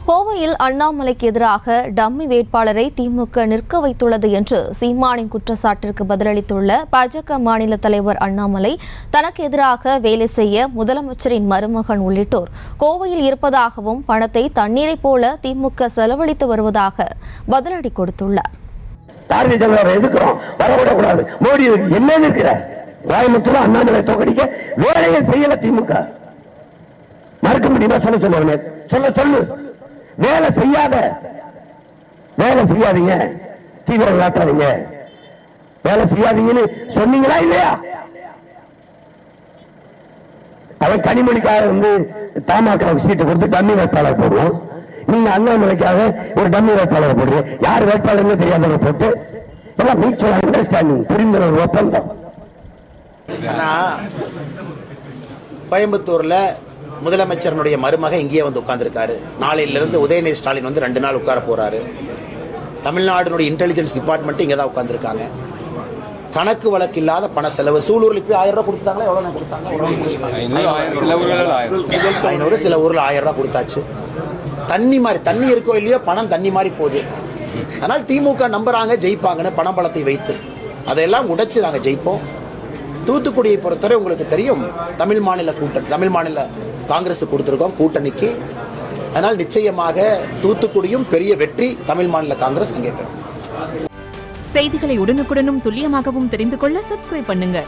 கோவையில் அண்ணாமலைக்கு எதிராக டம்மி வேட்பாளரை திமுக நிற்க வைத்துள்ளது என்று சீமானின் குற்றச்சாட்டிற்கு பதிலளித்துள்ள பாஜக மாநில தலைவர் அண்ணாமலை, தனக்கு எதிராக வேலை செய்ய முதலமைச்சரின் மருமகன் உள்ளிட்டோர் கோவையில் இருப்பதாகவும் பணத்தை தண்ணீரை போல திமுக செலவழித்து வருவதாக பதிலடி கொடுத்துள்ளார். அண்ணாமலை தோக்கடிக்க வேலையை செய்யல திமுக. மறுக்க முடியுமா? சொல்லு. வேலை செய்யாதீங்க, தீவிரம் காட்டாதீங்க, வேலை செய்யாதீங்கன்னு சொன்னீங்களா இல்லையா? அவன் கனிமொழிக்காக தமாக சீட்டு கொடுத்து டம்மி வேட்பாளர் போடுவோம். நீங்க அண்ணாமலைக்காக ஒரு டம்மி வேட்பாளர் போடுவோம். யார் வேட்பாளர் தெரியாதவங்க போட்டு எல்லாம் மியூச்சுவல் அண்டர்ஸ்டாண்டிங், புரிந்துணர்வு ஒப்பந்தம். கோயம்புத்தூர்ல முதலமைச்சருடைய மருமக இங்கேயே உட்கார்ந்துருக்காரு. நாளையிலிருந்து உதயநிதி ஸ்டாலின் 2 நாள் உட்கார போறாரு. தமிழ்நாடுடைய இன்டெலிஜென்ஸ் டிபார்ட்மெண்ட் இங்கே தான் உட்கார்ந்துருக்காங்க. கணக்கு வழக்கு இல்லாத பண செலவு. சூலூர்ல போய் 1000 ரூபாய் கொடுத்தாங்களா? எவ்வளவு கொடுத்தாங்க? 500. சில ஊர்ல 1000 ரூபாய் கொடுத்தாச்சு. தண்ணி இருக்கோ இல்லையோ, பணம் தண்ணி மாதிரி போகுது. அதனால திமுக நம்புறாங்க ஜெயிப்பாங்கன்னு பணபலத்தை வைத்து அதையெல்லாம் உடைச்சு நாங்க ஜெயிப்போம். தூத்துக்குடியை பொறுத்தவரை உங்களுக்கு தெரியும், தமிழ் மாநில காங்கிரஸ் கொடுத்திருக்கோம் கூட்டணிக்கு. அதனால் நிச்சயமாக தூத்துக்குடியும் பெரிய வெற்றி தமிழ் மாநில காங்கிரஸ் அங்கே பெறும். செய்திகளை உடனுக்குடனும் துல்லியமாகவும் தெரிந்து கொள்ள சப்ஸ்கிரைப் பண்ணுங்க.